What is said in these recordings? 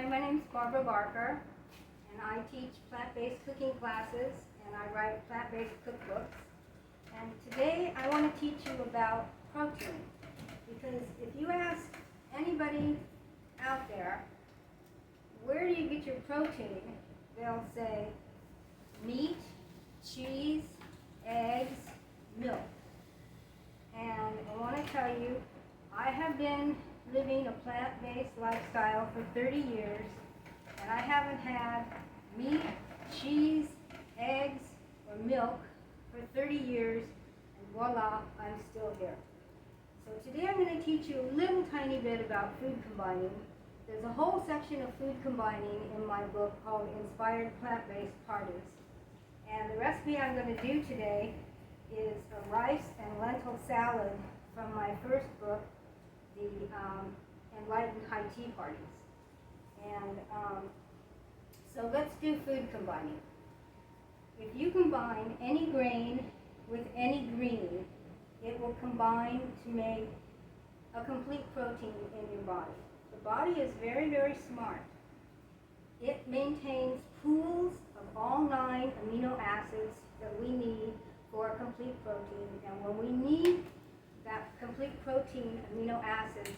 my name's Barbara Barker, and I teach plant-based cooking classes, and I write plant-based cookbooks. And today I want to teach you about protein, because if you ask anybody out there, where do you get your protein? They'll say meat, cheese, eggs, milk. And I want to tell you, I have been living a plant-based lifestyle for 30 years, and I haven't had meat, cheese, eggs, or milk for 30 years, and voila, I'm still here. So today I'm going to teach you a little tiny bit about food combining. There's a whole section of food combining in my book called Inspired Plant-Based Parties. And the recipe I'm going to do today is a rice and lentil salad from my first book, the Enlightened High Tea Parties. And so let's do food combining. If you combine any grain with any green, it will combine to make a complete protein in your body. The body is very, very smart. It maintains pools of all 9 amino acids that we need for a complete protein. And when we need that complete protein amino acids,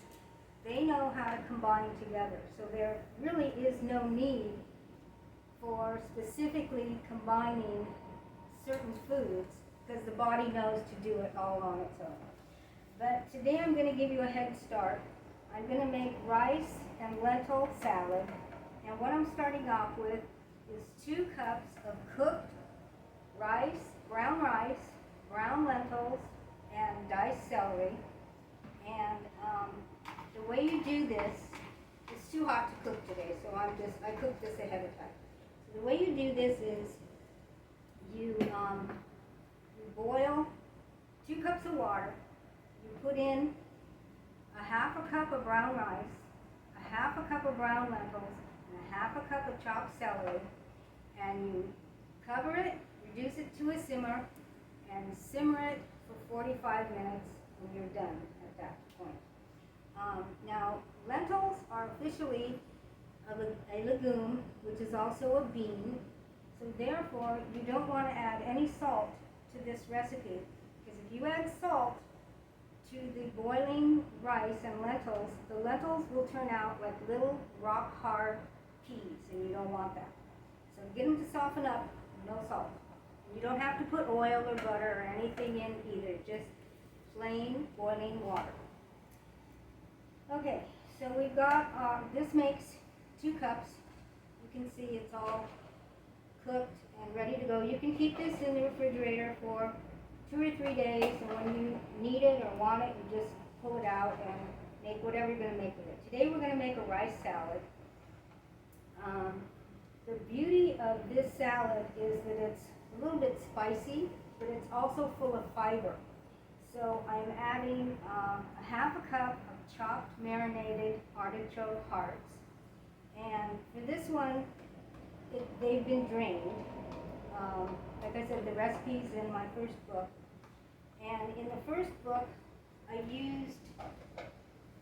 they know how to combine together. So there really is no need for specifically combining certain foods, because the body knows to do it all on its own. But today I'm going to give you a head start. I'm going to make rice and lentil salad. And what I'm starting off with is 2 cups of cooked rice, brown lentils, and diced celery. And the way you do this, it's too hot to cook today, so I cooked this ahead of time. So the way you do this is you boil 2 cups of water. You put in a half a cup of brown rice, a half a cup of brown lentils, and a half a cup of chopped celery, and you cover it, reduce it to a simmer, and simmer it for 45 minutes, and you're done at that point. Now, lentils are officially a legume, which is also a bean, so therefore you don't want to add any salt to this recipe, because if you add salt to the boiling rice and lentils, the lentils will turn out like little rock-hard peas, and you don't want that. So get them to soften up, no salt. You don't have to put oil or butter or anything in either, just plain boiling water. Okay, so we've got, this makes 2 cups. You can see it's all cooked and ready to go. You can keep this in the refrigerator for 2 or 3 days, and when you need it or want it, you just pull it out and make whatever you're going to make with it. Today we're going to make a rice salad. The beauty of this salad is that it's a little bit spicy, but it's also full of fiber. So I'm adding a half a cup of chopped marinated artichoke hearts. And for this one, they've been drained. Like I said, the recipe's in my first book. And in the first book, I used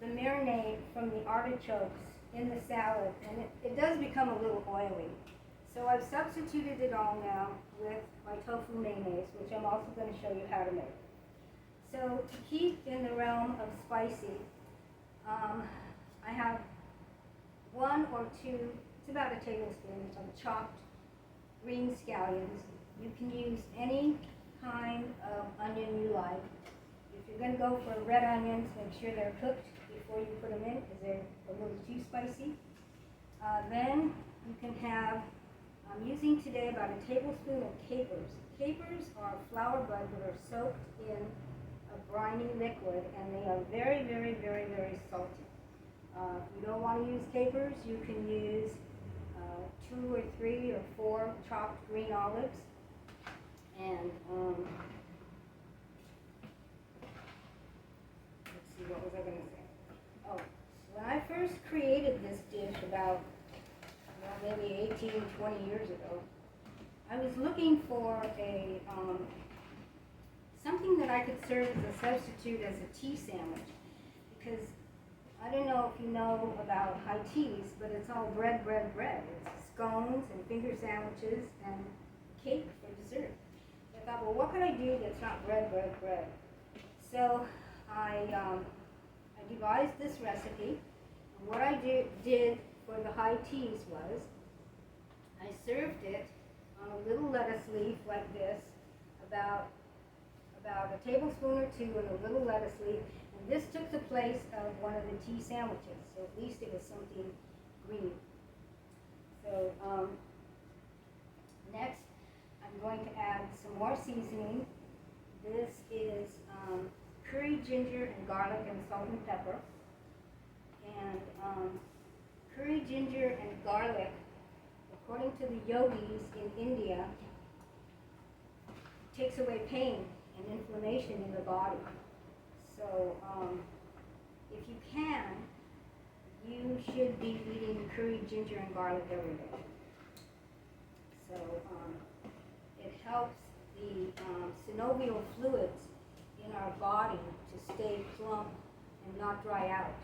the marinade from the artichokes in the salad, and it does become a little oily. So I've substituted it all now with my tofu mayonnaise, which I'm also going to show you how to make. So to keep in the realm of spicy, I have 1 or 2, it's about a tablespoon of chopped green scallions. You can use any kind of onion you like. If you're going to go for red onions, make sure they're cooked before you put them in, because they're a little too spicy. Then you can have, I'm using today about a tablespoon of capers. Capers are flower buds that are soaked in a briny liquid, and they are very, very, very, very salty. If you don't want to use capers, you can use 2 or 3 or 4 chopped green olives. And let's see, what was I going to say? Oh, when I first created this dish about maybe 18, 20 years ago, I was looking for a something that I could serve as a substitute as a tea sandwich, because I don't know if you know about high teas, but it's all bread, bread, bread. It's scones and finger sandwiches and cake for dessert. So I thought, well, what can I do that's not bread, bread, bread? So I devised this recipe. And what I did for the high teas was I served it on a little lettuce leaf like this, about a tablespoon or two in a little lettuce leaf, and this took the place of one of the tea sandwiches, so at least it was something green. So next, I'm going to add some more seasoning. This is curry, ginger, and garlic, and salt and pepper. And curry, ginger, and garlic, according to the yogis in India, takes away pain and inflammation in the body. So if you can, you should be eating curry, ginger, and garlic every day. So it helps the synovial fluids in our body to stay plump and not dry out,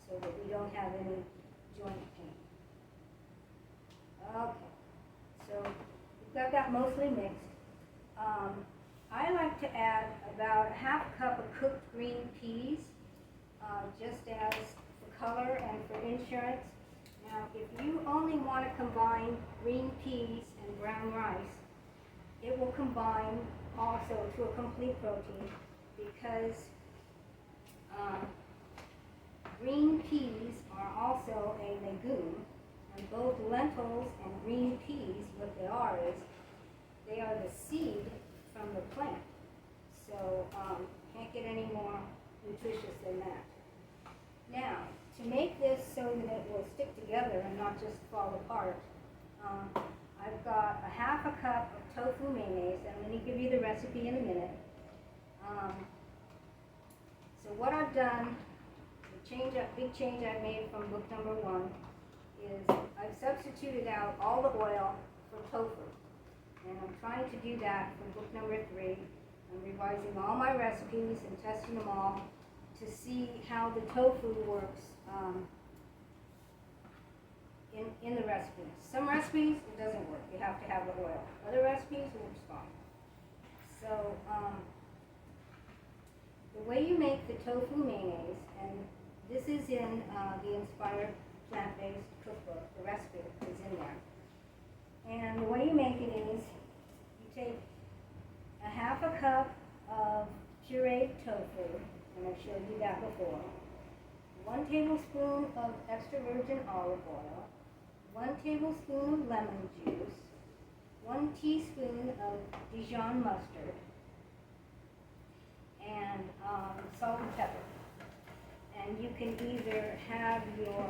so that we don't have any joint pain. Okay, so we've got that mostly mixed. I like to add about a half cup of cooked green peas, just as for color and for insurance. Now, if you only want to combine green peas and brown rice, it will combine also to a complete protein, because green peas are also a legume, and both lentils and green peas, what they are is, they are the seed from the plant. So can't get any more nutritious than that. Now, to make this so that it will stick together and not just fall apart, I've got a half a cup of tofu mayonnaise. I'm going to give you the recipe in a minute. So what I've done, the big change I've made from book number 1, is I've substituted out all the oil for tofu. And I'm trying to do that from book number 3. I'm revising all my recipes and testing them all to see how the tofu works in the recipes. Some recipes, it doesn't work. You have to have the oil. Other recipes, it works fine. So the way you make the tofu mayonnaise, and this is in the Inspired Plant-Based Cookbook, the recipe is in there. And the way you make it is, you take a half a cup of pureed tofu, and I've showed you that before, 1 tablespoon of extra virgin olive oil, 1 tablespoon of lemon juice, 1 teaspoon of Dijon mustard, and salt and pepper. And you can either have your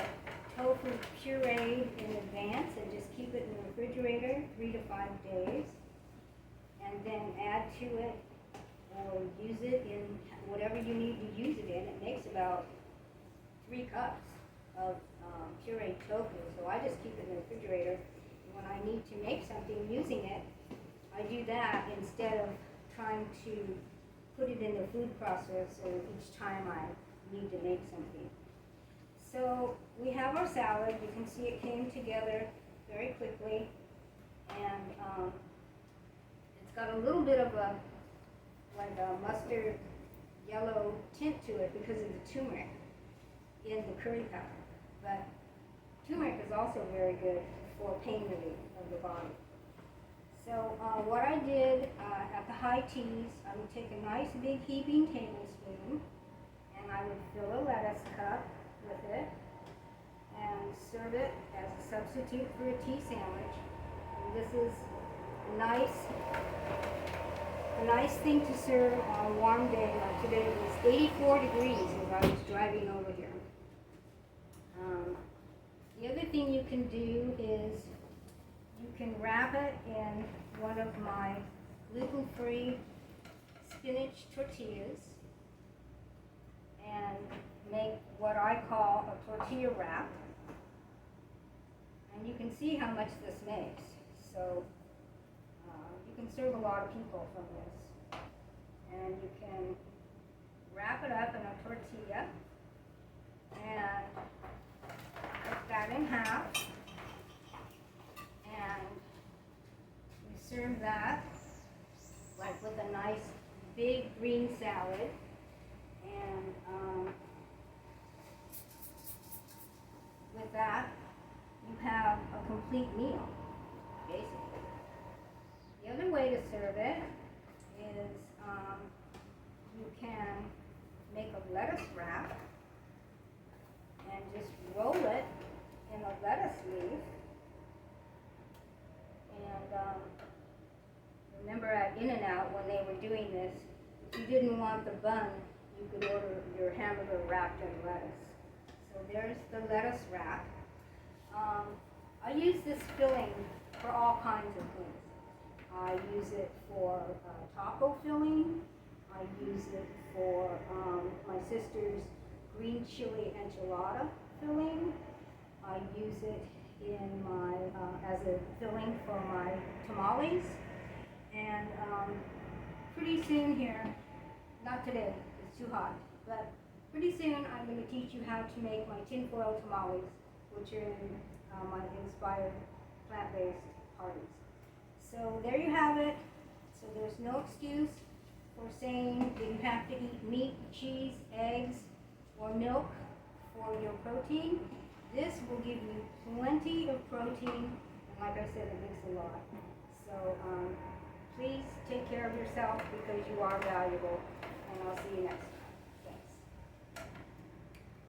tofu pureed in advance and just keep it in the refrigerator 3 to 5 days, and then add to it or use it in whatever you need to use it in. It makes about 3 cups of pureed tofu, so I just keep it in the refrigerator. And when I need to make something using it, I do that instead of trying to put it in the food processor each time I need to make something. So we have our salad. You can see it came together very quickly, and it's got a little bit of a mustard yellow tint to it because of the turmeric in the curry powder. But turmeric is also very good for pain relief of the body. So what I did at the high teas, I would take a nice big heaping tablespoon, and I would fill a lettuce cup with it and serve it as a substitute for a tea sandwich. And this is a nice thing to serve on a warm day like today. It was 84 degrees as I was driving over here. The other thing you can do is you can wrap it in one of my gluten-free spinach tortillas and make what I call a tortilla wrap. And you can see how much this makes. So you can serve a lot of people from this. And you can wrap it up in a tortilla and cut that in half, and we serve that like with a nice big green salad, and with that you have a complete meal, basically. The other way to serve it is you can make a lettuce wrap and just roll it in a lettuce leaf. And remember at In-N-Out when they were doing this, if you didn't want the bun, you could order your hamburger wrapped in lettuce. So there's the lettuce wrap. I use this filling for all kinds of things. I use it for taco filling. I use it for my sister's green chili enchilada filling. I use it in my as a filling for my tamales. And pretty soon here, not today, it's too hot, but pretty soon I'm going to teach you how to make my tinfoil tamales, which are in my inspired plant-based parties. So there you have it. So there's no excuse for saying that you have to eat meat, cheese, eggs, or milk for your protein. This will give you plenty of protein, and like I said, it makes a lot. So please take care of yourself because you are valuable, and I'll see you next time.